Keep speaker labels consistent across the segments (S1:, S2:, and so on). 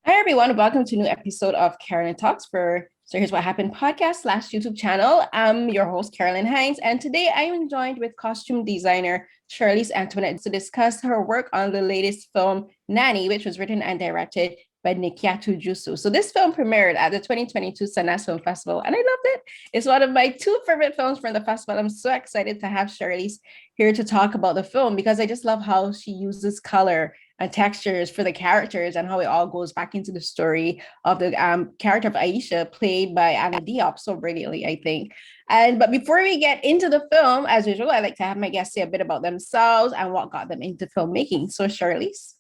S1: Hi everyone, welcome to a new episode of Carolyn Talks for So Here's What Happened podcast / YouTube channel. I'm your host, Carolyn Hines, and today I am joined with costume designer Charlese Antoinette to discuss her work on the latest film, Nanny, which was written and directed by Nikyatu Jusu. So this film premiered at the 2022 Sundance Film Festival, and I loved it. It's one of my two favorite films from the festival. I'm so excited to have Charlese here to talk about the film because I just love how she uses color and textures for the characters and how it all goes back into the story of the character of Aisha, played by Anna Diop so brilliantly, I think. But before we get into the film, as usual, I like to have my guests say a bit about themselves and what got them into filmmaking. So, Charlese.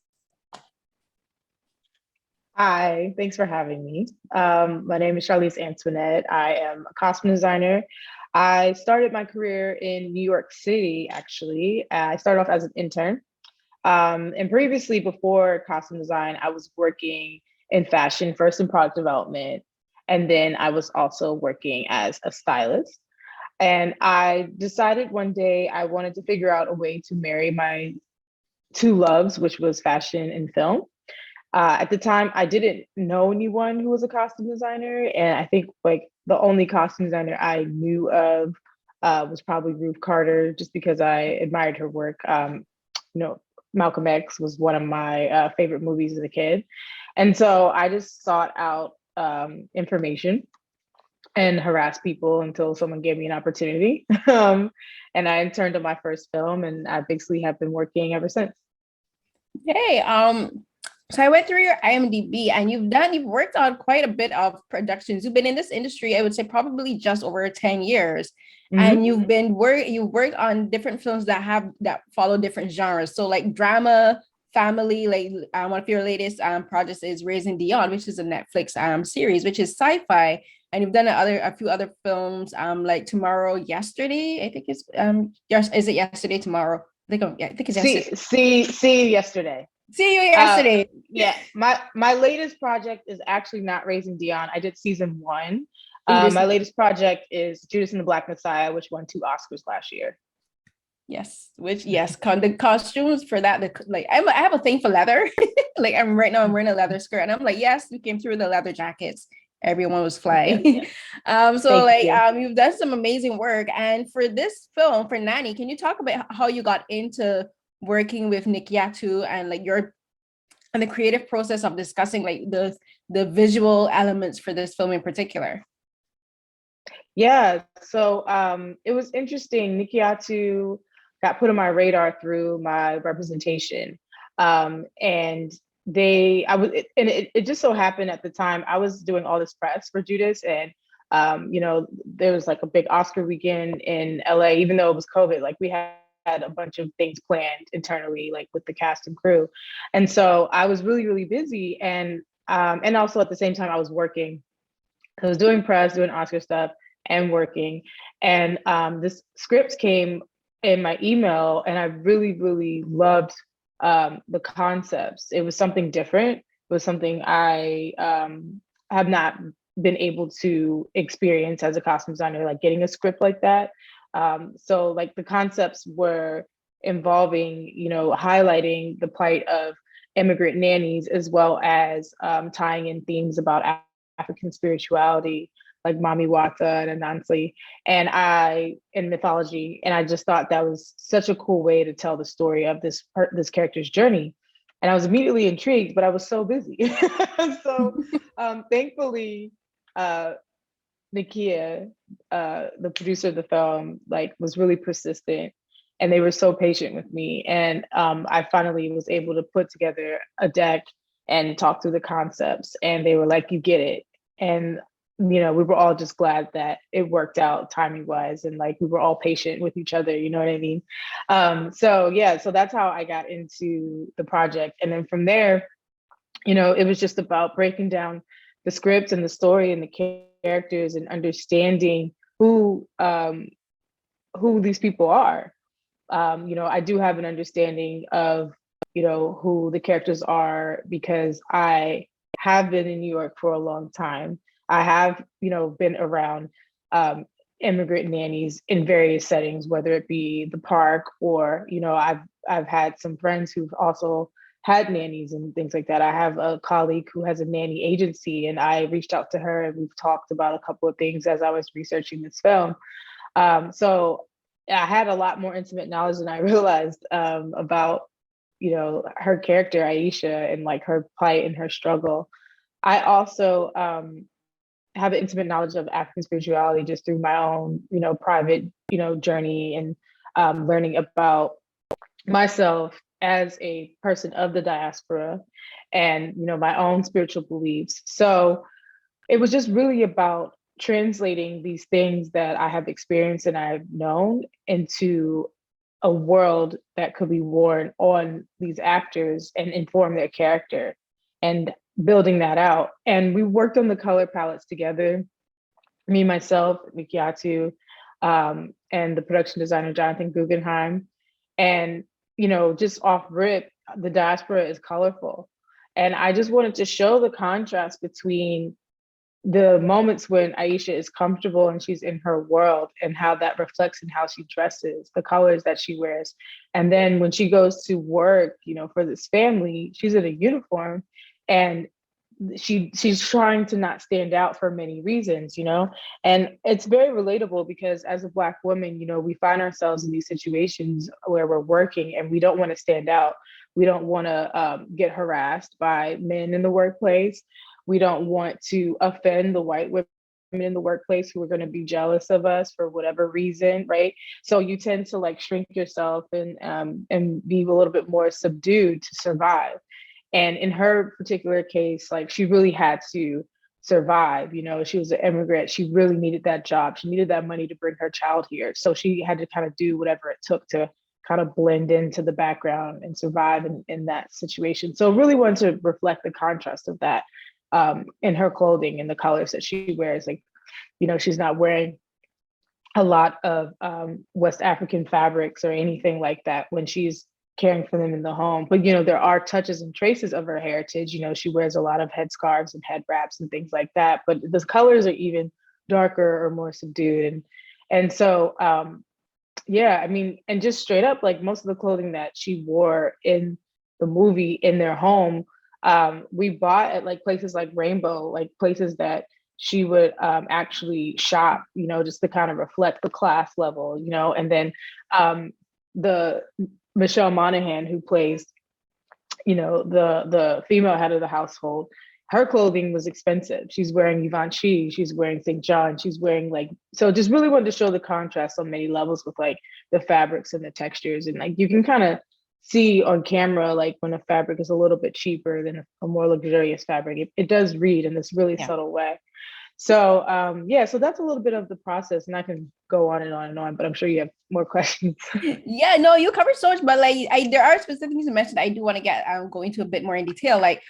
S2: Hi, thanks for having me. My name is Charlese Antoinette. I am a costume designer. I started my career in New York City, actually. I started off as an intern. And previously, before costume design, I was working in fashion, first in product development. And then I was also working as a stylist. And I decided one day I wanted to figure out a way to marry my two loves, which was fashion and film. At the time, I didn't know anyone who was a costume designer, and I think like the only costume designer I knew of was probably Ruth Carter, just because I admired her work. You know, Malcolm X was one of my favorite movies as a kid, and so I just sought out information and harassed people until someone gave me an opportunity. And I turned to my first film, and I basically have been working ever since.
S1: Hey, so I went through your IMDb and you've worked on quite a bit of productions. You've been in this industry, I would say probably just over 10 years. And
S2: Mhm.
S1: you've worked on different films that follow different genres. So like drama, family, like one of your latest projects is Raising Dion, which is a Netflix series, which is sci-fi. And you've done a few other films like Tomorrow, Yesterday. I think it's is it Yesterday, Tomorrow? I think it's yesterday.
S2: See yesterday.
S1: See you
S2: Uh,
S1: yesterday.
S2: yeah, my latest project is actually not Raising Dion. I did season one.
S1: You just
S2: My latest project is Judas and the Black Messiah, which won 2 Oscars last year.
S1: Yes, which yes, the costumes for that, I have a thing for leather. Like I'm right now, I'm wearing a leather skirt, and I'm like, yes, we came through the leather jackets. Everyone was flying. So
S2: Thank
S1: like
S2: you.
S1: you've done some amazing work. And for this film, for Nanny, can you talk about how you got into working with Nikyatu and like your and the creative process of discussing like the visual elements for this film in particular?
S2: Yeah, so it was interesting. Nikyatu got put on my radar through my representation, and it just so happened at the time I was doing all this press for Judas, and there was like a big Oscar weekend in LA, even though it was COVID. Like we had a bunch of things planned internally, like with the cast and crew, and so I was really really busy, and also at the same time I was working. I was doing press, doing Oscar stuff, and working. And this script came in my email, and I really, really loved the concepts. It was something different. It was something I have not been able to experience as a costume designer, like getting a script like that. So, like the concepts were involving, highlighting the plight of immigrant nannies, as well as tying in themes about African spirituality, like Mami Wata and Anansi, in mythology. And I just thought that was such a cool way to tell the story of this character's journey. And I was immediately intrigued, but I was so busy. So thankfully, uh, Nakia, the producer of the film, like was really persistent, and they were so patient with me. And I finally was able to put together a deck and talk through the concepts, and they were like, "You get it." And we were all just glad that it worked out timing wise, and like we were all patient with each other. You know what I mean? So yeah, so that's how I got into the project, and then from there, it was just about breaking down the script and the story and the characters and understanding who these people are. I do have an understanding of, who the characters are because I have been in New York for a long time. I have, been around immigrant nannies in various settings, whether it be the park or, I've had some friends who've also had nannies and things like that. I have a colleague who has a nanny agency, and I reached out to her and we've talked about a couple of things as I was researching this film. So I had a lot more intimate knowledge than I realized about, her character, Aisha, and like her plight and her struggle. I also have an intimate knowledge of African spirituality just through my own, private, journey and learning about myself as a person of the diaspora and, my own spiritual beliefs. So it was just really about translating these things that I have experienced and I've known into a world that could be worn on these actors and inform their character and building that out. And we worked on the color palettes together, me, myself, Nikyatu, and the production designer, Jonathan Guggenheim. And, just off rip, the diaspora is colorful. And I just wanted to show the contrast between the moments when Aisha is comfortable and she's in her world and how that reflects in how she dresses, the colors that she wears. And then when she goes to work, for this family, she's in a uniform and she's trying to not stand out for many reasons, and it's very relatable because as a Black woman, we find ourselves in these situations where we're working and we don't want to stand out. We don't want to get harassed by men in the workplace. We don't want to offend the white women in the workplace who are going to be jealous of us for whatever reason, right? So you tend to like shrink yourself and be a little bit more subdued to survive. And in her particular case, like she really had to survive. She was an immigrant. She really needed that job. She needed that money to bring her child here. So she had to kind of do whatever it took to kind of blend into the background and survive in that situation. So really wanted to reflect the contrast of that in her clothing and the colors that she wears. Like, she's not wearing a lot of West African fabrics or anything like that when she's caring for them in the home. But, there are touches and traces of her heritage. She wears a lot of headscarves and head wraps and things like that. But the colors are even darker or more subdued. And so, and just straight up, like most of the clothing that she wore in the movie in their home, we bought at like places like Rainbow, like places that she would actually shop, just to kind of reflect the class level, and then the Michelle Monaghan, who plays, the female head of the household, her clothing was expensive. She's wearing Givenchy, she's wearing St. John, she's wearing so just really wanted to show the contrast on many levels with like the fabrics and the textures. And like, you can kind of see on camera, like when a fabric is a little bit cheaper than a more luxurious fabric, it does read in this really subtle way. So so that's a little bit of the process, and I can go on and on and on, but I'm sure you have more questions.
S1: Yeah, no, you covered so much, but like there are specific things you mentioned I do want to get go into a bit more in detail. Like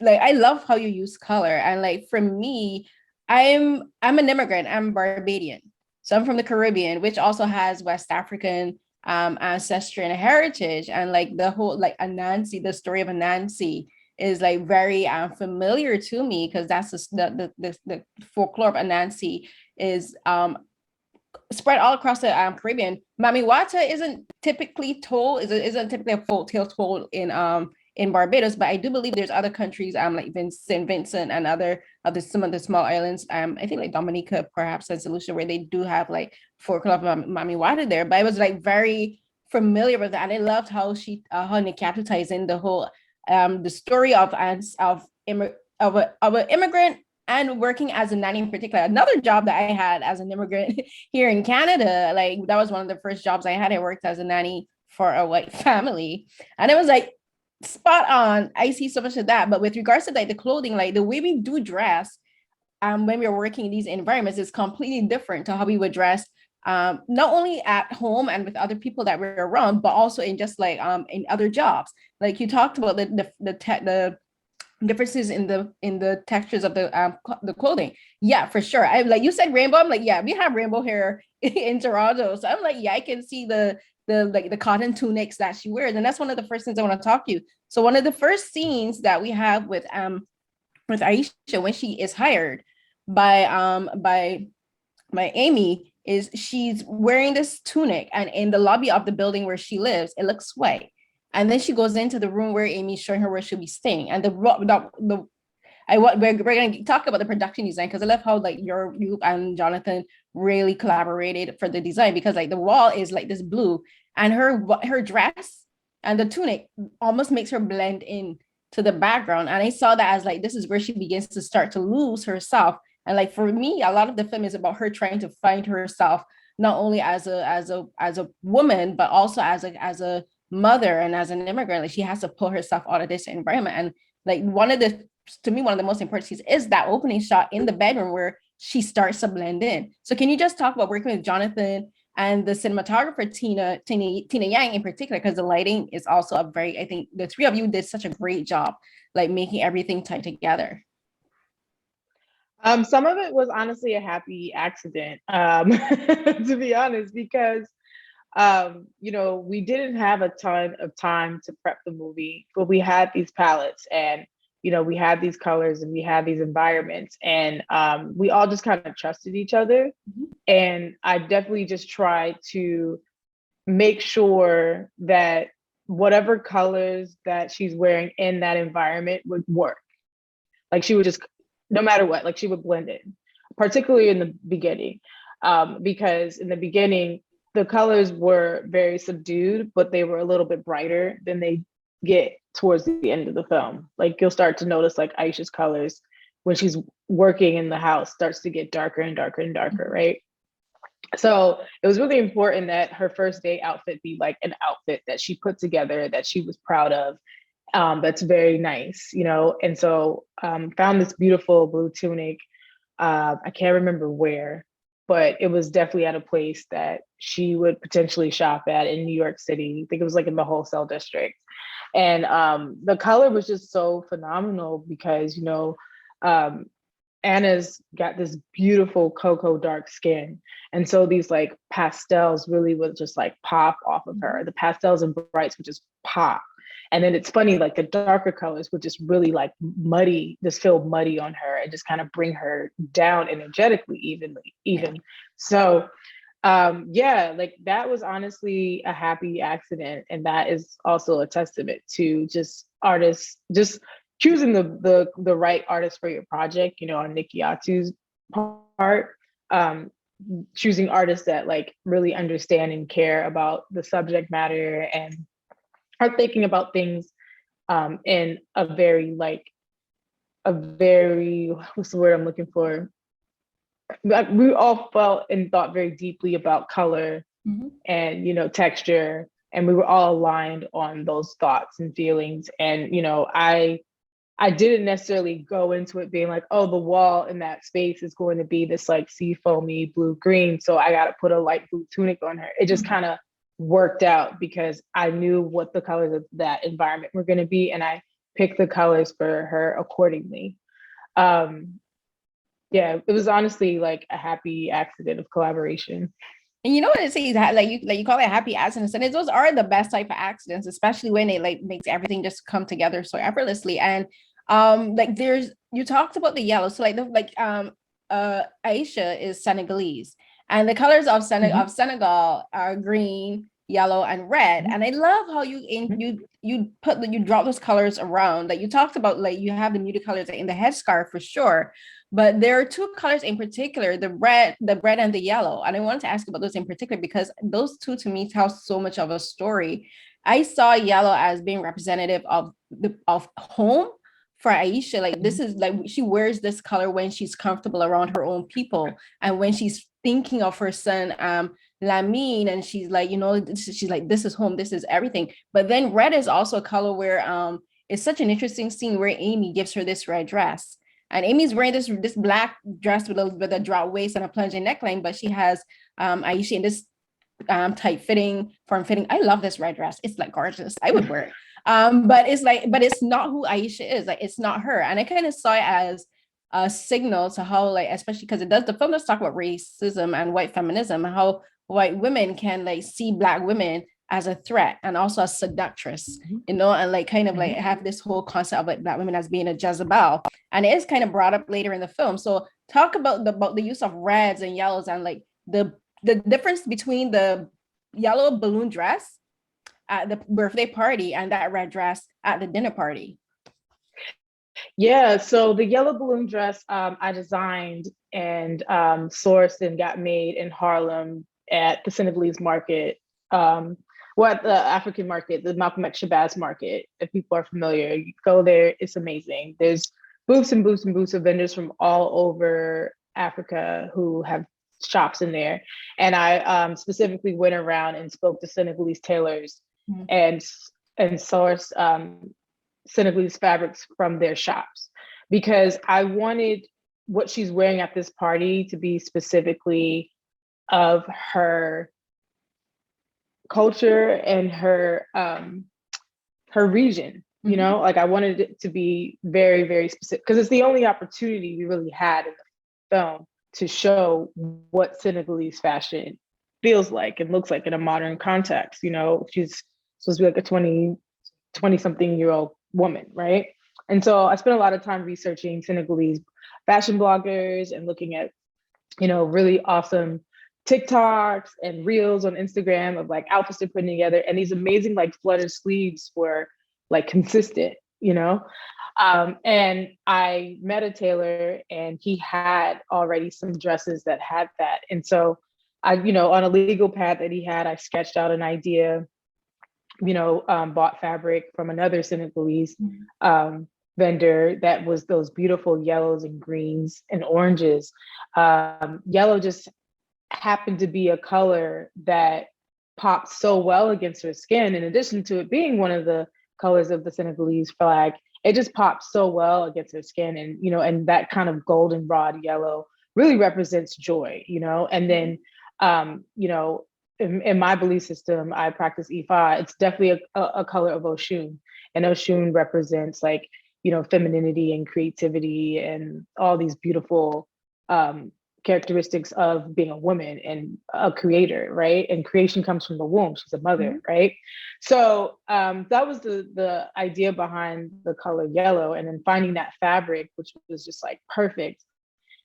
S1: I love how you use color, and like for me, I'm an immigrant. I'm Barbadian, so I'm from the Caribbean, which also has West African ancestry and heritage, and like the whole like Anansi, the story of Anansi is like very familiar to me because that's the folklore of Anansi is spread all across the Caribbean. Mami Wata isn't typically told, isn't typically a folk tale told in Barbados, but I do believe there's other countries like St. Vincent and other of some of the small islands. I think like Dominica perhaps as a solution where they do have like folklore of Mami Wata there. But I was like very familiar with that, and I loved how how Nikyatu ties in the whole the story of an immigrant and working as a nanny in particular. Another job that I had as an immigrant here in Canada, like that was one of the first jobs I had. I worked as a nanny for a white family, and it was like spot on. I see so much of that. But with regards to like the clothing, like the way we do dress when we're working in these environments is completely different to how we would dress not only at home and with other people that we're around, but also in just like in other jobs. Like you talked about the differences in the textures of the clothing. Yeah, for sure. I like you said rainbow. I'm like, yeah, we have rainbow here in Toronto. So I'm like, yeah, I can see the cotton tunics that she wears. And that's one of the first things I want to talk to you. So one of the first scenes that we have with Aisha when she is hired by Amy is she's wearing this tunic, and in the lobby of the building where she lives, it looks white. And then she goes into the room where Amy's showing her where she'll be staying. And we're going to talk about the production design, because I love how like you and Jonathan really collaborated for the design, because like the wall is like this blue, and her dress and the tunic almost makes her blend in to the background. And I saw that as like, this is where she begins to start to lose herself. And like for me, a lot of the film is about her trying to find herself, not only as a woman, but also as a mother and as an immigrant. Like she has to pull herself out of this environment. And like one of the most important scenes is that opening shot in the bedroom where she starts to blend in. So can you just talk about working with Jonathan and the cinematographer Tina Yang in particular, because the lighting is also I think the three of you did such a great job, like making everything tie together.
S2: Some of it was honestly a happy accident, to be honest, because we didn't have a ton of time to prep the movie, but we had these palettes, and we had these colors, and we had these environments, and we all just kind of trusted each other. Mm-hmm. And I definitely just tried to make sure that whatever colors that she's wearing in that environment would work. Like she would just, no matter what, like she would blend in, particularly in the beginning, because in the beginning, the colors were very subdued, but they were a little bit brighter than they get towards the end of the film. Like you'll start to notice like Aisha's colors when she's working in the house starts to get darker and darker and darker, right? So it was really important that her first day outfit be like an outfit that she put together, that she was proud of, that's very nice, and so found this beautiful blue tunic. I can't remember where, but it was definitely at a place that she would potentially shop at in New York City. I think it was like in the wholesale district. And the color was just so phenomenal because, Anna's got this beautiful cocoa dark skin. And so these like pastels really would just like pop off of her. The pastels and brights would just pop. And then it's funny, like the darker colors would just really like just feel muddy on her and just kind of bring her down energetically even. So like that was honestly a happy accident. And that is also a testament to just artists, just choosing the right artist for your project, on Nikyatu's part, choosing artists that like really understand and care about the subject matter and are thinking about things in a very what's the word I'm looking for? Like we all felt and thought very deeply about color and texture, and we were all aligned on those thoughts and feelings. And I didn't necessarily go into it being like, oh, the wall in that space is going to be this like sea foamy blue green, so I got to put a light blue tunic on her. It just kind of worked out because I knew what the colors of that environment were going to be, and I picked the colors for her accordingly. It was honestly like a happy accident of collaboration.
S1: And you know what it says, like you call it happy accidents, and those are the best type of accidents, especially when it like makes everything just come together so effortlessly. And like you talked about the yellow, so Aisha is Senegalese, and the colors of Senegal are green, yellow, and red. And I love how you drop those colors around. Like you talked about, like you have the muted colors in the headscarf for sure, but there are two colors in particular, the red and the yellow. And I wanted to ask about those in particular because those two to me tell so much of a story. I saw yellow as being representative of home for Aisha. Like this is like she wears this color when she's comfortable around her own people and when she's thinking of her son Lamine, and she's like, she's like, this is home, this is everything. But then red is also a color where it's such an interesting scene where Amy gives her this red dress, and Amy's wearing this black dress with a drop waist and a plunging neckline, but she has Aisha in this tight fitting, form fitting. I love this red dress. It's like gorgeous. I would wear it. But it's not who Aisha is. Like it's not her. And I kind of saw it as a signal to how, like, especially because the film does talk about racism and white feminism, how white women can like see Black women as a threat and also a seductress, and like kind of like have this whole concept of like Black women as being a Jezebel. And it is kind of brought up later in the film. So talk about the use of reds and yellows and like the difference between the yellow balloon dress at the birthday party and that red dress at the dinner party?
S2: Yeah, so the yellow balloon dress I designed and sourced and got made in Harlem at the Senegalese market. At the African market, the Malcolm X Shabazz market. If people are familiar, you go there, it's amazing. There's booths and booths and booths of vendors from all over Africa who have shops in there. And I specifically went around and spoke to Senegalese tailors and sourced Senegalese fabrics from their shops, because I wanted what she's wearing at this party to be specifically of her culture and her region, you know, like I wanted it to be very, very specific, because it's the only opportunity we really had in the film to show what Senegalese fashion feels like and looks like in a modern context. You know, she's supposed to be like a 20 something year old woman, right? And so I spent a lot of time researching Senegalese fashion bloggers and looking at, you know, really awesome TikToks and reels on Instagram of like outfits they're putting together. And these amazing like fluttered sleeves were like consistent, you know? And I met a tailor and he had already some dresses that had that. And so I, you know, on a legal pad that he had, I sketched out an idea, you know, bought fabric from another Senegalese vendor that was those beautiful yellows and greens and oranges. Yellow just happened to be a color that popped so well against her skin. In addition to it being one of the colors of the Senegalese flag, it just popped so well against her skin. And, you know, and that kind of goldenrod yellow really represents joy, you know? And then, you know, in my belief system, I practice Ifa. It's definitely a color of Oshun, and Oshun represents like, you know, femininity and creativity and all these beautiful characteristics of being a woman and a creator, right? And creation comes from the womb. She's a mother, right? So that was the idea behind the color yellow, and then finding that fabric, which was just like perfect.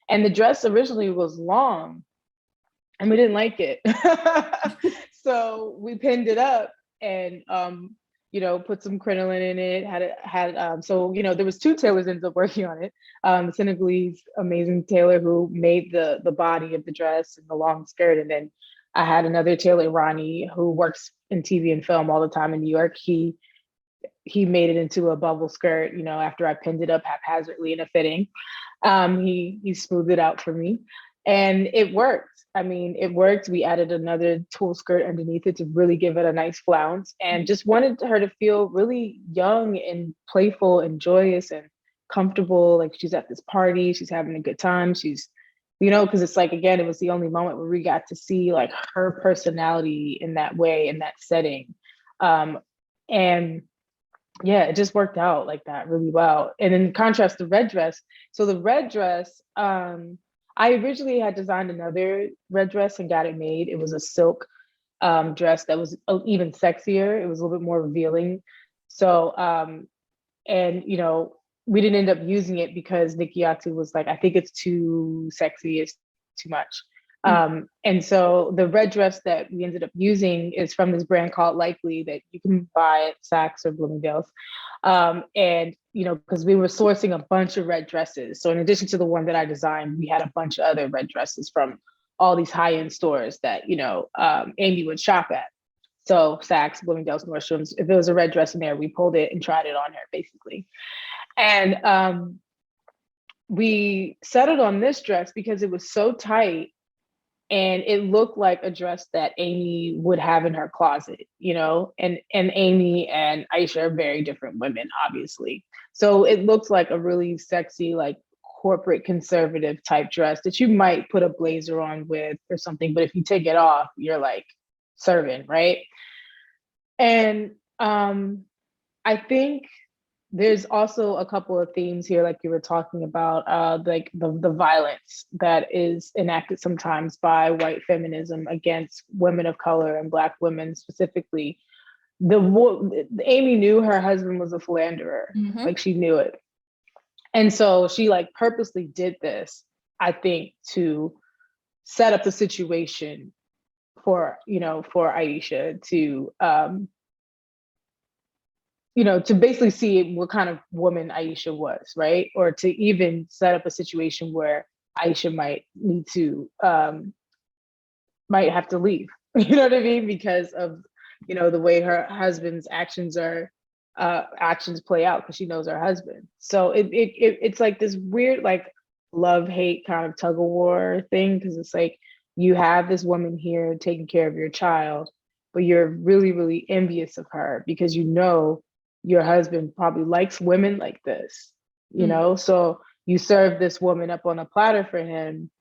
S2: And the dress originally was long, and we didn't like it. So we pinned it up and, you know, put some crinoline in it, so, you know, there was two tailors ended up working on it. The Senegalese amazing tailor who made the body of the dress and the long skirt. And then I had another tailor, Ronnie, who works in TV and film all the time in New York. He made it into a bubble skirt, you know, after I pinned it up haphazardly in a fitting. He smoothed it out for me. And it worked. I mean, it worked. We added another tulle skirt underneath it to really give it a nice flounce, and just wanted her to feel really young and playful and joyous and comfortable. Like she's at this party, she's having a good time. She's, you know, because it's like, again, it was the only moment where we got to see like her personality in that way, in that setting. And yeah, it just worked out like that really well. And in contrast, the red dress. So the red dress, I originally had designed another red dress and got it made. It was a silk dress that was even sexier. It was a little bit more revealing. So, and, you know, we didn't end up using it because Nikyatu was like, I think it's too sexy, it's too much. And so the red dress that we ended up using is from this brand called Likely that you can buy at Saks or Bloomingdale's. And, you know, because we were sourcing a bunch of red dresses. So in addition to the one that I designed, we had a bunch of other red dresses from all these high-end stores that, you know, Amy would shop at. So Saks, Bloomingdale's, Nordstrom's, if there was a red dress in there, we pulled it and tried it on her basically. And we settled on this dress because it was so tight and it looked like a dress that Amy would have in her closet, you know, and Amy and Aisha are very different women, obviously. So it looks like a really sexy, like corporate conservative type dress that you might put a blazer on with or something. But if you take it off, you're like serving, right? And I think there's also a couple of themes here, like you were talking about, like the violence that is enacted sometimes by white feminism against women of color and Black women specifically. Amy knew her husband was a philanderer, like she knew it. And so she like purposely did this, I think, to set up the situation for, you know, for Aisha to to basically see what kind of woman Aisha was, right? Or to even set up a situation where Aisha might need to, might have to leave. You know what I mean? Because of, the way her husband's actions play out, because she knows her husband. So it's like this weird, like, love hate kind of tug of war thing, because it's like you have this woman here taking care of your child, but you're really, really envious of her because your husband probably likes women like this, so you serve this woman up on a platter for him,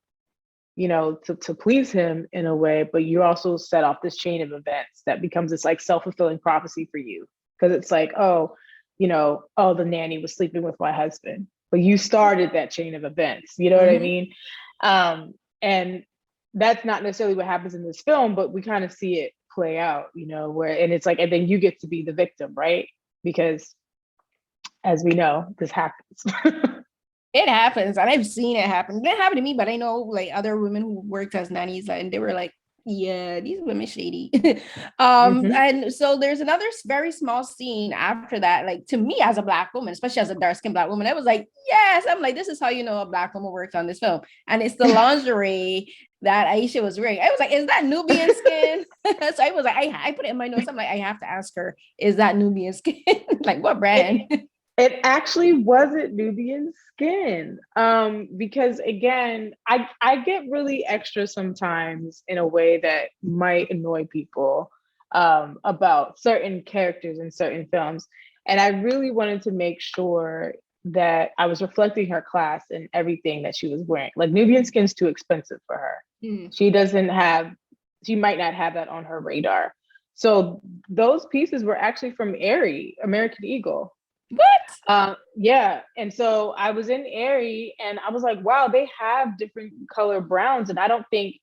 S2: to please him in a way, but you also set off this chain of events that becomes this like self-fulfilling prophecy for you. Because it's like, the nanny was sleeping with my husband, but you started that chain of events, you know what I mean? And that's not necessarily what happens in this film, but we kind of see it play out, and it's like, and then you get to be the victim, right? Because as we know, this happens.
S1: It happens, and I've seen it happen. It didn't happen to me, but I know like other women who worked as nannies, and they were like, yeah, these women shady. And so there's another very small scene after that. Like, to me as a Black woman, especially as a dark-skinned Black woman, I was like, yes, I'm like, this is how you know a Black woman worked on this film. And it's the lingerie that Aisha was wearing. I was like, is that Nubian skin? So I was like, I put it in my notes. I'm like, I have to ask her, is that Nubian skin? Like, what brand?
S2: It actually wasn't Nubian skin. Because again, I get really extra sometimes in a way that might annoy people about certain characters in certain films. And I really wanted to make sure that I was reflecting her class in everything that she was wearing. Like, Nubian skin's too expensive for her. She might not have that on her radar. So those pieces were actually from Aerie, American Eagle.
S1: What?
S2: Yeah. And so I was in Aerie and I was like, wow, they have different color browns. And I don't think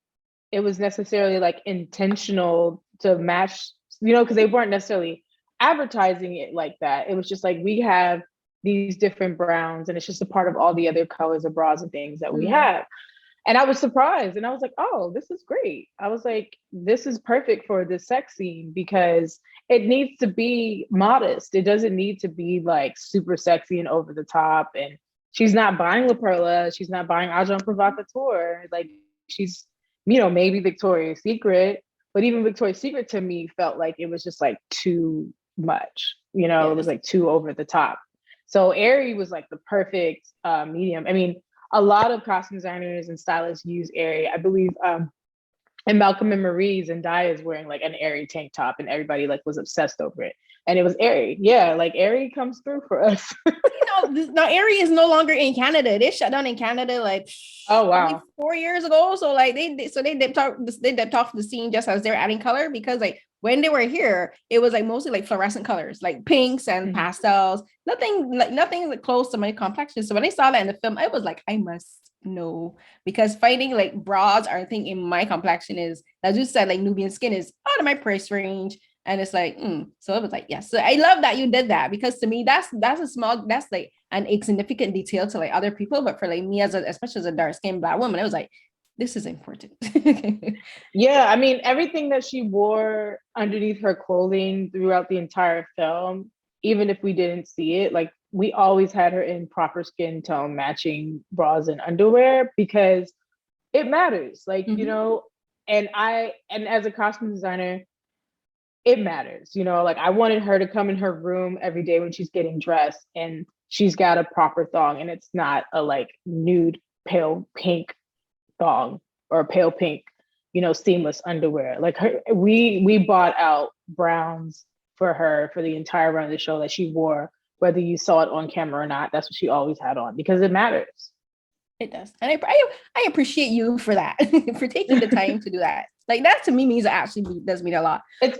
S2: it was necessarily like intentional to match, because they weren't necessarily advertising it like that. It was just like, we have these different browns and it's just a part of all the other colors of bras and things that we have. And I was surprised and I was like, oh, this is great. I was like, this is perfect for this sex scene because it needs to be modest. It doesn't need to be like super sexy and over the top. And she's not buying La Perla. She's not buying Agent Provocateur. Like, she's, maybe Victoria's Secret, but even Victoria's Secret to me felt like it was just like too much, It was like too over the top. So Aerie was like the perfect medium. I mean, a lot of costume designers and stylists use Aerie. I believe and Malcolm and Marie, Zendaya is wearing like an Aerie tank top and everybody like was obsessed over it. And it was Aerie. Yeah, like Aerie comes through for us.
S1: Now Aerie is no longer in Canada. They shut down in Canada like 4 years ago. So like they dipped off the scene just as they're adding color, because like when they were here, it was like mostly like fluorescent colors, like pinks and pastels, nothing close to my complexion. So when I saw that in the film, I was like, I must know, because finding like bras or anything in my complexion is, as you said, like Nubian skin is out of my price range. And it's like, so it was like, yes. So I love that you did that, because to me, that's like an insignificant detail to like other people. But for like me, especially as a dark skinned Black woman, I was like, this is important.
S2: Yeah, I mean, everything that she wore underneath her clothing throughout the entire film, even if we didn't see it, like we always had her in proper skin tone matching bras and underwear, because it matters. Like, and as a costume designer, it matters, like I wanted her to come in her room every day when she's getting dressed and she's got a proper thong and it's not a like nude pale pink thong or pale pink, seamless underwear. Like we bought out browns for her for the entire run of the show that she wore, whether you saw it on camera or not. That's what she always had on, because it matters.
S1: It does. And I appreciate you for that, for taking the time to do that. Like that to me means it actually does mean a lot.
S2: It's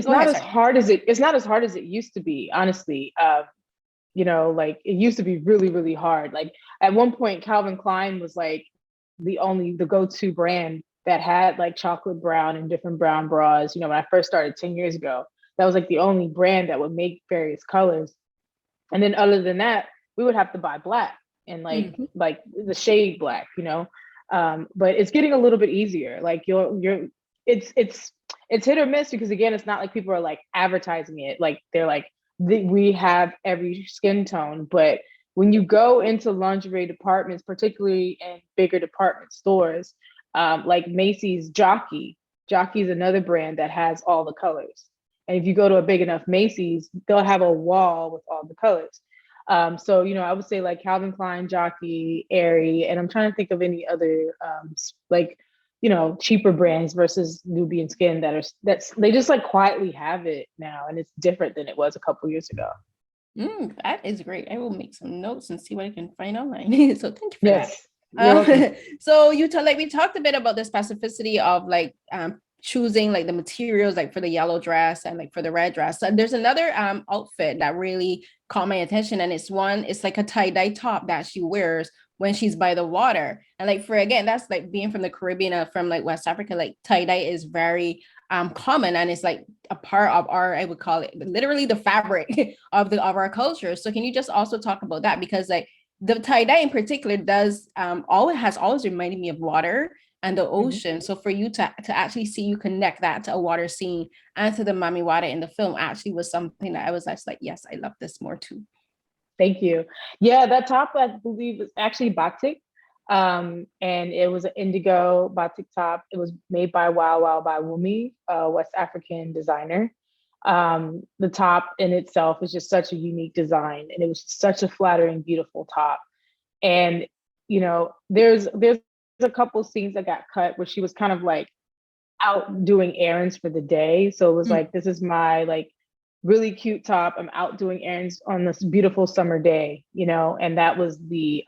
S2: not as hard as it used to be, honestly. Like it used to be really, really hard. Like at one point, Calvin Klein was like the go-to brand that had like chocolate brown and different brown bras. When I first started 10 years ago, that was like the only brand that would make various colors. And then other than that, we would have to buy black and like the shade black, but it's getting a little bit easier. Like it's it's hit or miss because again, it's not like people are like advertising it. Like they're like, we have every skin tone. But when you go into lingerie departments, particularly in bigger department stores, like Macy's Jockey is another brand that has all the colors. And if you go to a big enough Macy's, they'll have a wall with all the colors. So, I would say like Calvin Klein, Jockey, Aerie, and I'm trying to think of any other like, cheaper brands versus Nubian Skin that's they just like quietly have it now, and it's different than it was a couple years ago.
S1: That is great. I will make some notes and see what I can find online. So thank you for that.
S2: Yes.
S1: So we talked a bit about the specificity of like choosing like the materials like for the yellow dress and like for the red dress. So there's another outfit that really caught my attention, and it's like a tie-dye top that she wears when she's by the water. And like that's like being from the Caribbean, from like West Africa, like tie-dye is very common, and it's like a part of our, I would call it literally the fabric of our culture. So can you just also talk about that? Because like the tie-dye in particular has always reminded me of water and the ocean. So for you to actually see you connect that to a water scene and to the Mami Water in the film actually was something that I was just like, yes, I love this more too.
S2: Thank you. Yeah, that top I believe is actually batik. And it was an indigo batik top. It was made by Wow Wow by Wumi, a West African designer. The top in itself is just such a unique design, and it was such a flattering, beautiful top. And there's a couple scenes that got cut where she was kind of like out doing errands for the day. So it was like, this is my like really cute top. I'm out doing errands on this beautiful summer day, and that was the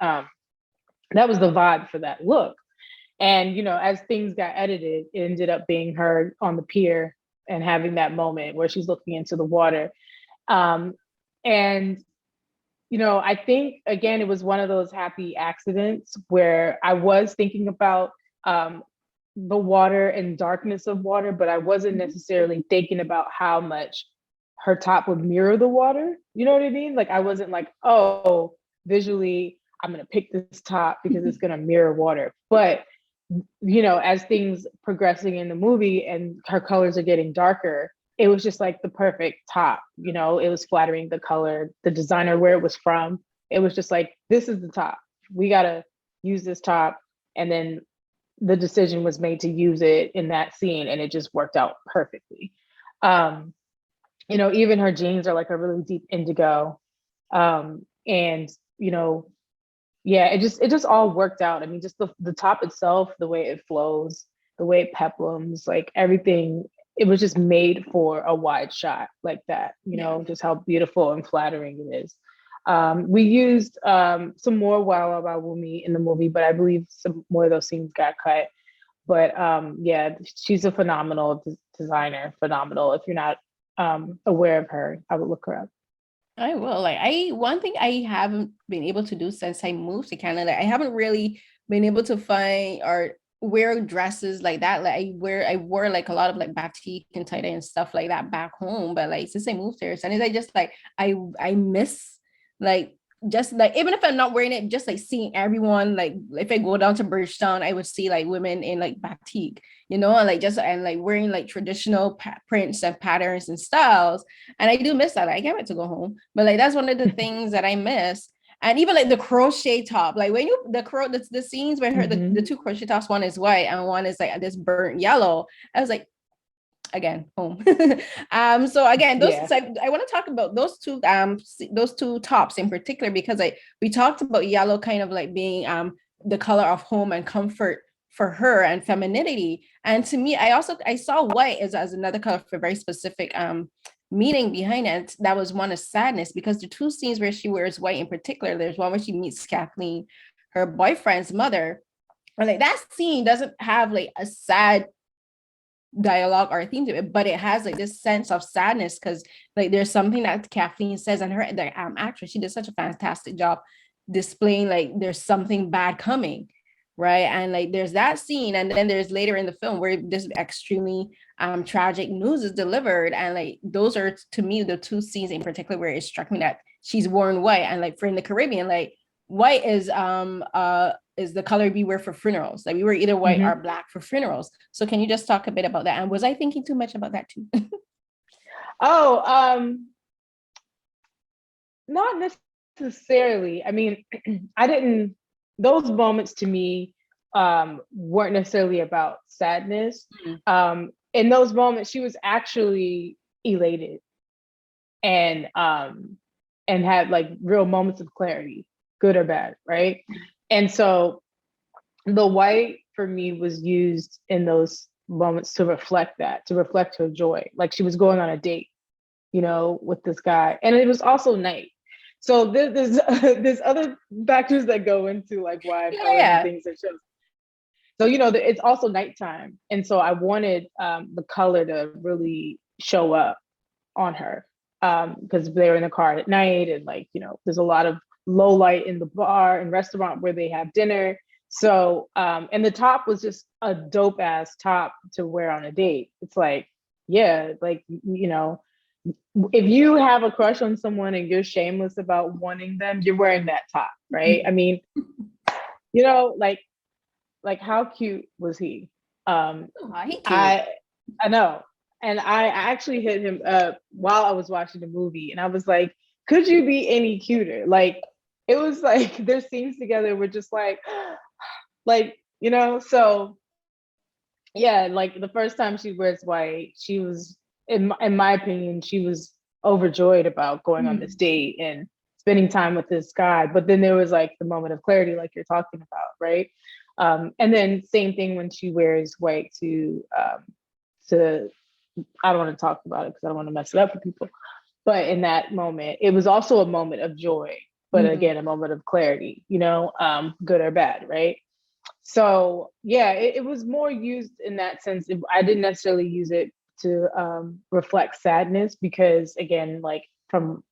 S2: vibe for that look. And as things got edited, it ended up being her on the pier and having that moment where she's looking into the water. And I think again, it was one of those happy accidents where I was thinking about the water and darkness of water, but I wasn't necessarily thinking about how much her top would mirror the water. You know what I mean? Like I wasn't like, oh, visually, I'm going to pick this top because it's going to mirror water. But, as things progressing in the movie and her colors are getting darker, it was just like the perfect top. It was flattering, the color, the designer, where it was from. It was just like, this is the top. We got to use this top. And then the decision was made to use it in that scene, and it just worked out perfectly. Even her jeans are like a really deep indigo. And yeah, it just all worked out. I mean, just the top itself, the way it flows, the way it peplums, like everything, it was just made for a wide shot like that, just how beautiful and flattering it is. We used some more Wow Wow Wumi in the movie, but I believe some more of those scenes got cut. But yeah, she's a phenomenal designer, phenomenal. If you're not aware of her, I would look her up.
S1: I will. One thing I haven't been able to do since I moved to Canada, I haven't really been able to find or wear dresses like that. Like I wore like a lot of like batik and tie-dye and stuff like that back home. But like since I moved here, and I just like I miss like just like, even if I'm not wearing it, just like seeing everyone, like if I go down to Bridgetown, I would see like women in like batik, and like wearing like traditional prints and patterns and styles. And I do miss that. I can't wait to go home. But like, that's one of the things that I miss. And even like the crochet top, like when the scenes where the two crochet tops, one is white and one is like this burnt yellow. I was like, again, home. So again, I want to talk about those two tops in particular, because we talked about yellow kind of like being the color of home and comfort for her and femininity. And to me, I saw white as another color for very specific meaning behind it. That was one of sadness, because the two scenes where she wears white in particular, there's one where she meets Kathleen, her boyfriend's mother, and like that scene doesn't have like a sad dialogue or a theme to it, but it has like this sense of sadness, because like there's something that Kathleen says, and her the actress, she did such a fantastic job displaying like there's something bad coming, right? And like there's that scene, and then there's later in the film where this extremely tragic news is delivered, and like those are to me the two scenes in particular where it struck me that she's worn white. And like for in the Caribbean, like white is is the color we wear for funerals. Like we were either white or black for funerals. So can you just talk a bit about that? And was I thinking too much about that too?
S2: Not necessarily. I mean, those moments to me weren't necessarily about sadness. In those moments, she was actually elated and had like real moments of clarity, good or bad, right? And so the white for me was used in those moments to reflect her joy. Like she was going on a date, with this guy. And it was also night. So there's other factors that go into like why color things are shows. So, it's also nighttime. And so I wanted the color to really show up on her because they were in the car at night and like, there's a lot of low light in the bar and restaurant where they have dinner. So, and the top was just a dope ass top to wear on a date. It's like, yeah, like, if you have a crush on someone and you're shameless about wanting them, you're wearing that top, right? I mean, like how cute was he?
S1: He cute.
S2: I know. And I actually hit him up while I was watching the movie and I was like, could you be any cuter? Like, it was like their scenes together were just like, so yeah, like the first time she wears white, she was, in my opinion, she was overjoyed about going on this date and spending time with this guy. But then there was like the moment of clarity, like you're talking about, right? And then same thing when she wears white to I don't want to talk about it because I don't want to mess it up for people. But in that moment, it was also a moment of joy, but again, a moment of clarity, good or bad, right? So yeah, it was more used in that sense. I didn't necessarily use it to reflect sadness because again, like from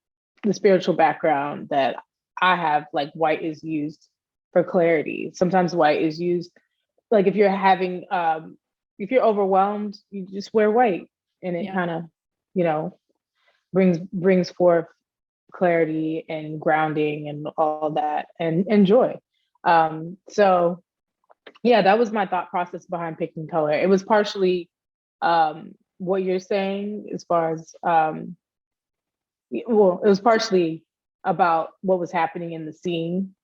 S2: the spiritual background that I have, like white is used for clarity. Sometimes white is used, like if you're having, if you're overwhelmed, you just wear white and it kind of, brings forth clarity and grounding and all that and joy. So yeah, that was my thought process behind picking color. It was partially what you're saying as far as, it was partially about what was happening in the scene,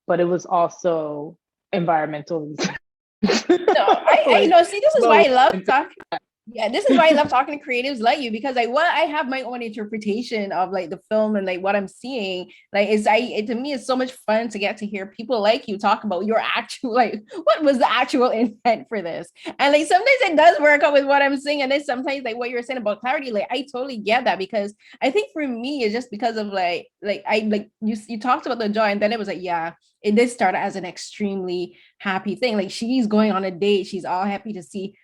S2: but it was also environmental.
S1: No, I know. See, this is why I love talking. Yeah, this is why I love talking to creatives like you because I have my own interpretation of like the film and like what I'm seeing. Like to me it's so much fun to get to hear people like you talk about your actual like what was the actual intent for this. And like sometimes it does work out with what I'm seeing, and then sometimes like what you're saying about clarity, like I totally get that because I think for me it's just because of like I like you talked about the joy, and then it was like it did start as an extremely happy thing. Like she's going on a date, she's all happy to see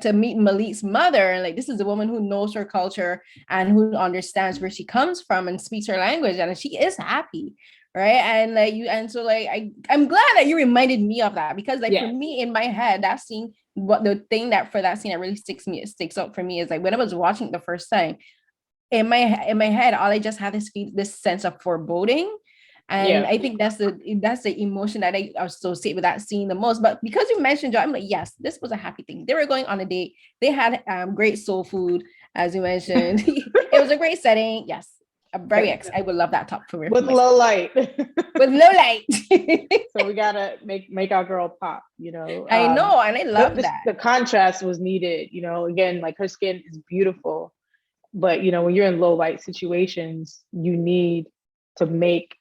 S1: to meet Malik's mother, and like this is a woman who knows her culture and who understands where she comes from and speaks her language, and she is happy, right? And like so like I'm glad that you reminded me of that because like for me in my head that scene, what the thing that for that scene that really sticks out for me is like when I was watching it the first time, in my head all I just had this sense of foreboding. And I think that's the emotion that I associate with that scene the most. But because you mentioned joy, I'm like, yes, this was a happy thing. They were going on a date. They had great soul food, as you mentioned. It was a great setting. Yes, I would love that top for me.
S2: With low light.
S1: With low light.
S2: So we gotta make our girl pop.
S1: I know, and I love that.
S2: The contrast was needed. Again, like her skin is beautiful, but when you're in low light situations, you need to make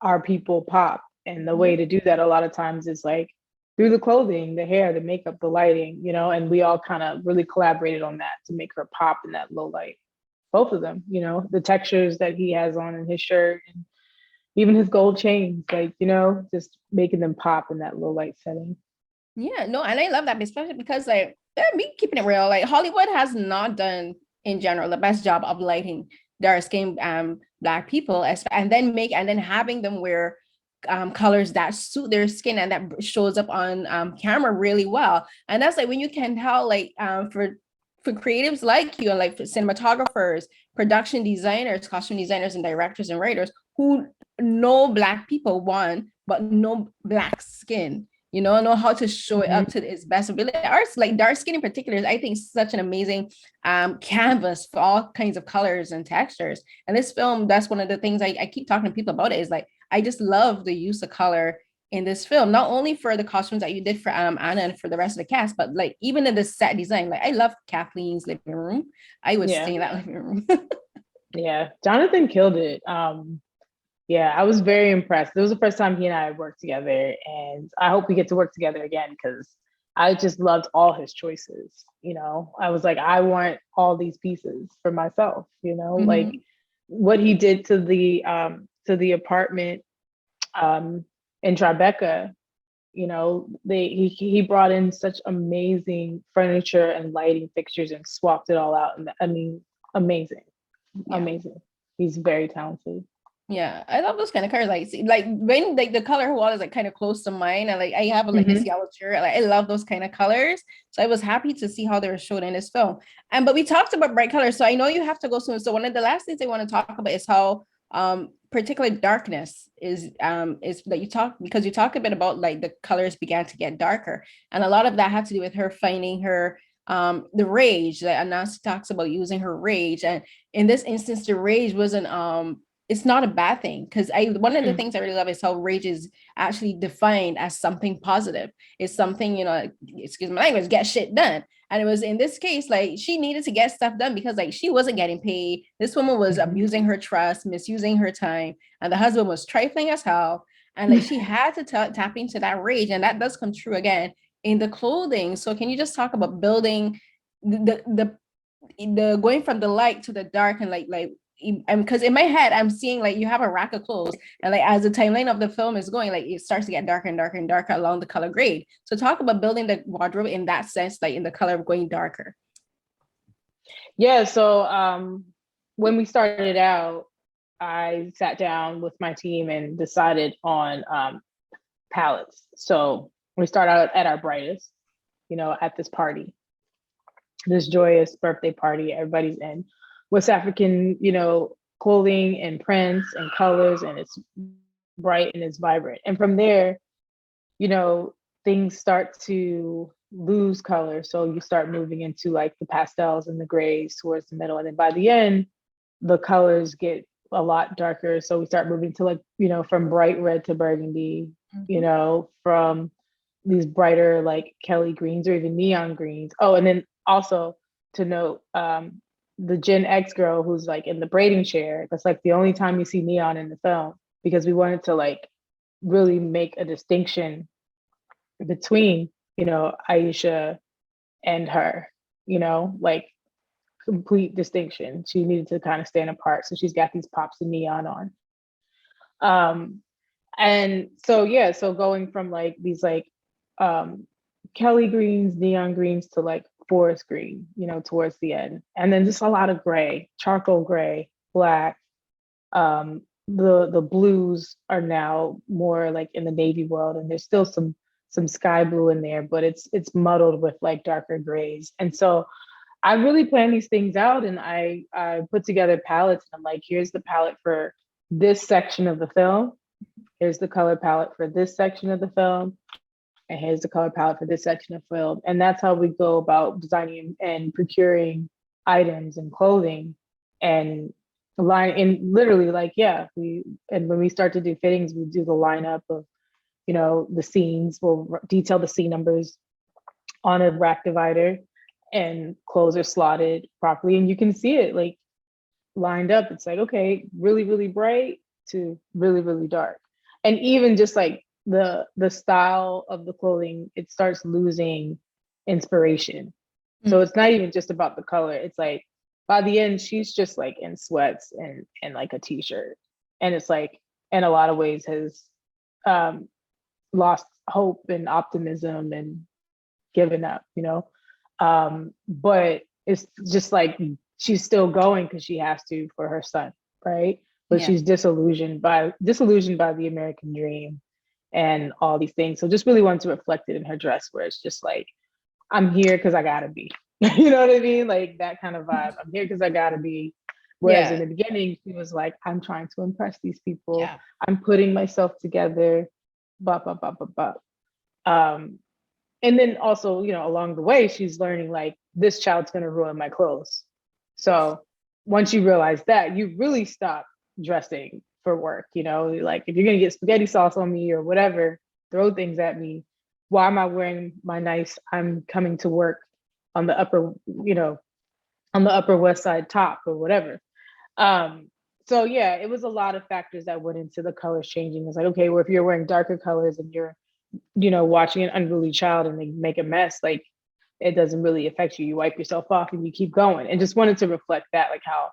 S2: our people pop. And the way to do that a lot of times is like through the clothing, the hair, the makeup, the lighting, and we all kind of really collaborated on that to make her pop in that low light. Both of them, the textures that he has on in his shirt and even his gold chains, like, just making them pop in that low light setting.
S1: Yeah, no, and I love that, especially because like me keeping it real, like Hollywood has not done in general the best job of lighting dark skinned Black people, and then having them wear colors that suit their skin and that shows up on camera really well. And that's like when you can tell like for creatives like you and like for cinematographers, production designers, costume designers, and directors and writers who know Black people, one, but no black skin. Know how to show it up to its best ability. Ours, like dark skin in particular, is, I think, such an amazing canvas for all kinds of colors and textures. And this film, that's one of the things I keep talking to people about, it is like, I just love the use of color in this film, not only for the costumes that you did for Anna and for the rest of the cast, but like even in the set design. Like I love Kathleen's living room. I would stay in that living room.
S2: Yeah, Jonathan killed it. Yeah, I was very impressed. It was the first time he and I worked together, and I hope we get to work together again because I just loved all his choices. I was like, I want all these pieces for myself. Like what he did to the apartment in Tribeca. He brought in such amazing furniture and lighting fixtures and swapped it all out. And I mean, amazing. He's very talented.
S1: Yeah, I love those kind of colors. Like when like the color wall is like kind of close to mine, and like I have like this yellow shirt. Like I love those kind of colors. So I was happy to see how they were shown in this film. But we talked about bright colors, so I know you have to go soon. So one of the last things I want to talk about is how particular darkness is that you talk, because you talk a bit about like the colors began to get darker, and a lot of that had to do with her finding her the rage that Anansi talks about, using her rage. And in this instance, the rage wasn't it's not a bad thing, because one of the things I really love is how rage is actually defined as something positive. It's something, excuse my language, get shit done. And it was in this case, like she needed to get stuff done because like she wasn't getting paid. This woman was abusing her trust, misusing her time, and the husband was trifling as hell. And like she had to tap into that rage, and that does come true again in the clothing. So can you just talk about building the going from the light to the dark, and like because in my head I'm seeing like you have a rack of clothes, and like as the timeline of the film is going, like it starts to get darker and darker and darker along the color grade. So talk about building the wardrobe in that sense, like in the color going darker.
S2: Yeah, so when we started out, I sat down with my team and decided on palettes. So we start out at our brightest, at this party, this joyous birthday party. Everybody's in West African, clothing and prints and colors, and it's bright and it's vibrant. And from there, things start to lose color. So you start moving into like the pastels and the grays towards the middle. And then by the end, the colors get a lot darker. So we start moving to like, from bright red to burgundy, from these brighter like Kelly greens or even neon greens. Oh, and then also to note, the Gen X girl who's like in the braiding chair, that's like the only time you see neon in the film, because we wanted to like really make a distinction between, Aisha and her, like complete distinction. She needed to kind of stand apart. So she's got these pops of neon on. And so, yeah, so going from like these like Kelly greens, neon greens to like forest green, towards the end. And then just a lot of gray, charcoal gray, black. The blues are now more like in the navy world, and there's still some sky blue in there, but it's muddled with like darker grays. And so I really plan these things out, and I put together palettes, and I'm like, here's the palette for this section of the film. Here's the color palette for this section of the film. And here's the color palette for this section of film. And that's how we go about designing and procuring items and clothing and literally like, and when we start to do fittings, we do the lineup of, the scenes. We'll detail the scene numbers on a rack divider, and clothes are slotted properly. And you can see it like lined up. It's like, okay, really, really bright to really, really dark. And even just like the style of the clothing, it starts losing inspiration. So it's not even just about the color. It's like by the end, she's just like in sweats and like a t-shirt. And it's like, in a lot of ways has lost hope and optimism and given up, but it's just like, she's still going because she has to for her son, right? But she's disillusioned by the American dream and all these things. So just really wanted to reflect it in her dress, where it's just like, I'm here because I gotta be. You know what I mean? Like that kind of vibe. I'm here because I gotta be. Whereas in the beginning, she was like, I'm trying to impress these people. I'm putting myself together. blah, blah, blah, blah, blah. And then also, along the way, she's learning like this child's going to ruin my clothes. So once you realize that, you really stop dressing for work. Like if you're going to get spaghetti sauce on me or whatever, throw things at me. Why am I wearing my nice, I'm coming to work on the upper, on the Upper West Side top or whatever. So yeah, it was a lot of factors that went into the colors changing. It's like, okay, well, if you're wearing darker colors and you're, watching an unruly child and they make a mess, like it doesn't really affect you. You wipe yourself off and you keep going. And just wanted to reflect that, like how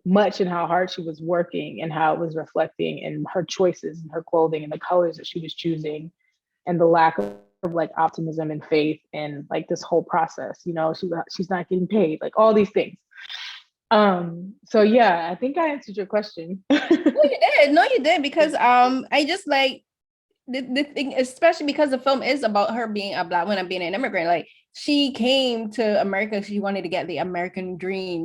S2: much and how hard she was working and how it was reflecting in her choices and her clothing and the colors that she was choosing and the lack of like optimism and faith and like this whole process. She's not getting paid, like all these things. So yeah, I think I answered your question.
S1: No, you did, because I just like the thing, especially because the film is about her being a Black woman, being an immigrant. Like she came to America, she wanted to get the American dream.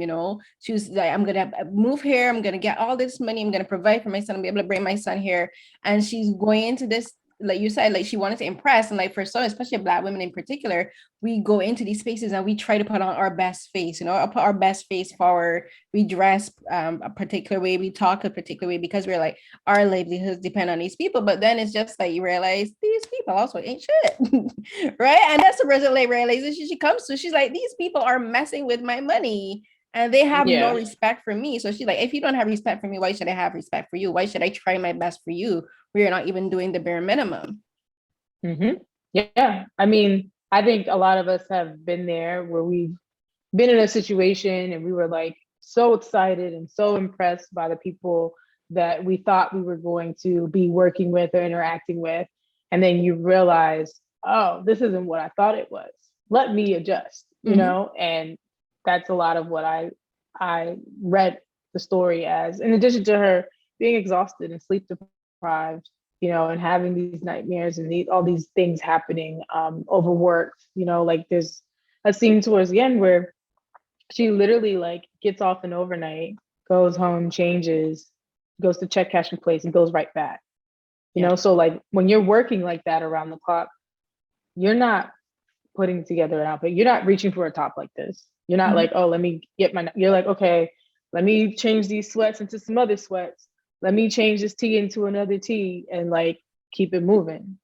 S1: She was like, I'm gonna move here, I'm gonna get all this money, I'm gonna provide for my son, I'm be able to bring my son here. And she's going into this, like you said, like she wanted to impress. And like for some, especially Black women in particular, we go into these spaces and we try to put on our best face, put our best face forward. We dress a particular way, we talk a particular way, because we're like, our livelihoods depend on these people. But then it's just like you realize these people also ain't shit. Right? And that's the realization she comes to. She's like, these people are messing with my money and they have no respect for me. So she's like, if you don't have respect for me, why should I have respect for you? Why should I try my best for you? We are not even doing the bare minimum.
S2: Mm-hmm. Yeah. I mean, I think a lot of us have been there where we've been in a situation and we were like so excited and so impressed by the people that we thought we were going to be working with or interacting with. And then you realize, oh, this isn't what I thought it was. Let me adjust, and that's a lot of what I read the story as, in addition to her being exhausted and sleep deprived, and having these nightmares and all these things happening, overworked, like there's a scene towards the end where she literally like gets off an overnight, goes home, changes, goes to check cashing place and goes right back. So like when you're working like that around the clock, you're not putting together an outfit. You're not reaching for a top like this. You're not like, oh, let me get you're like, okay, let me change these sweats into some other sweats. Let me change this tee into another tee and like keep it moving.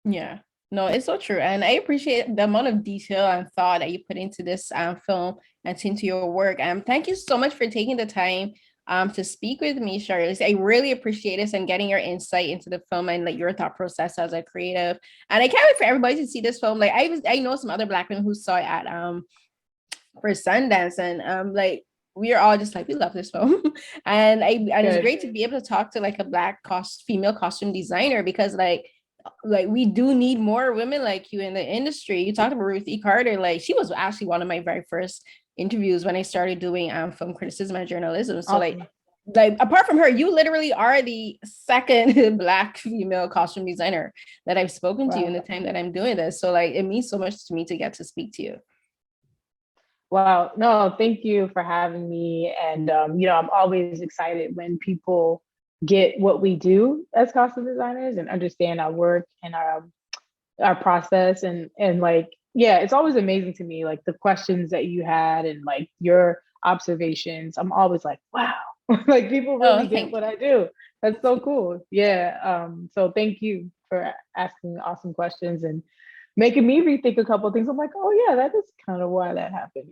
S1: Yeah, no, it's so true. And I appreciate the amount of detail and thought that you put into this film and into your work. Thank you so much for taking the time to speak with me, Charlese. I really appreciate this and getting your insight into the film and like your thought process as a creative. And I can't wait for everybody to see this film. Like I know some other Black women who saw it at for Sundance, and like we are all just like, we love this film. And it's great to be able to talk to like a Black female costume designer, because like we do need more women like you in the industry. You talked about Ruth E. Carter. Like she was actually one of my very first interviews when I started doing film criticism and journalism. So awesome. like apart from her, you literally are the second Black female costume designer that I've spoken to in the time that I'm doing this. So like it means so much to me to get to speak to you.
S2: Wow. No, thank you for having me. And, I'm always excited when people get what we do as costume designers and understand our work and our process. And like, yeah, it's always amazing to me, like the questions that you had and like your observations. I'm always like, wow, like people really get what I do. That's so cool. Yeah. So thank you for asking awesome questions and making me rethink a couple of things. I'm like, oh yeah, that is kind of why that happened.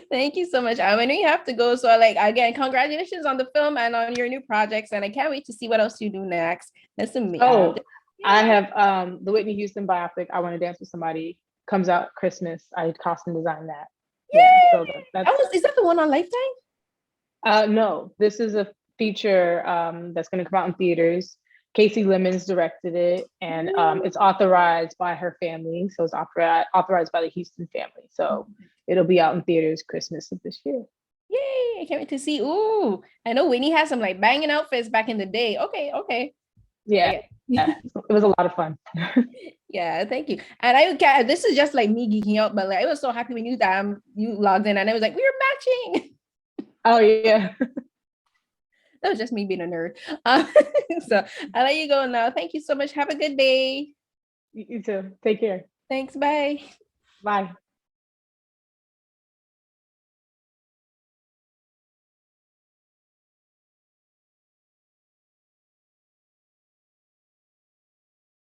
S1: Thank you so much. I know you have to go. So like, again, congratulations on the film and on your new projects. And I can't wait to see what else you do next. That's amazing.
S2: Oh, I have the Whitney Houston biopic, I Want to Dance with Somebody, comes out Christmas. I costume designed that.
S1: Yay! Yeah, so is that the one on Lifetime?
S2: No, this is a feature that's going to come out in theaters. Casey Lemons directed it, and it's authorized by her family. So it's authorized by the Houston family. So it'll be out in theaters Christmas of this year.
S1: Yay! I can't wait to see. Ooh, I know Whitney has some like banging outfits back in the day. Okay.
S2: Yeah. It was a lot of fun.
S1: Yeah, thank you. And this is just like me geeking out, but like I was so happy when you logged in and I was like, we were matching.
S2: Oh yeah.
S1: That was just me being a nerd. So I'll let you go now. Thank you so much. Have a good day.
S2: You too. Take care.
S1: Thanks. Bye.
S2: Bye.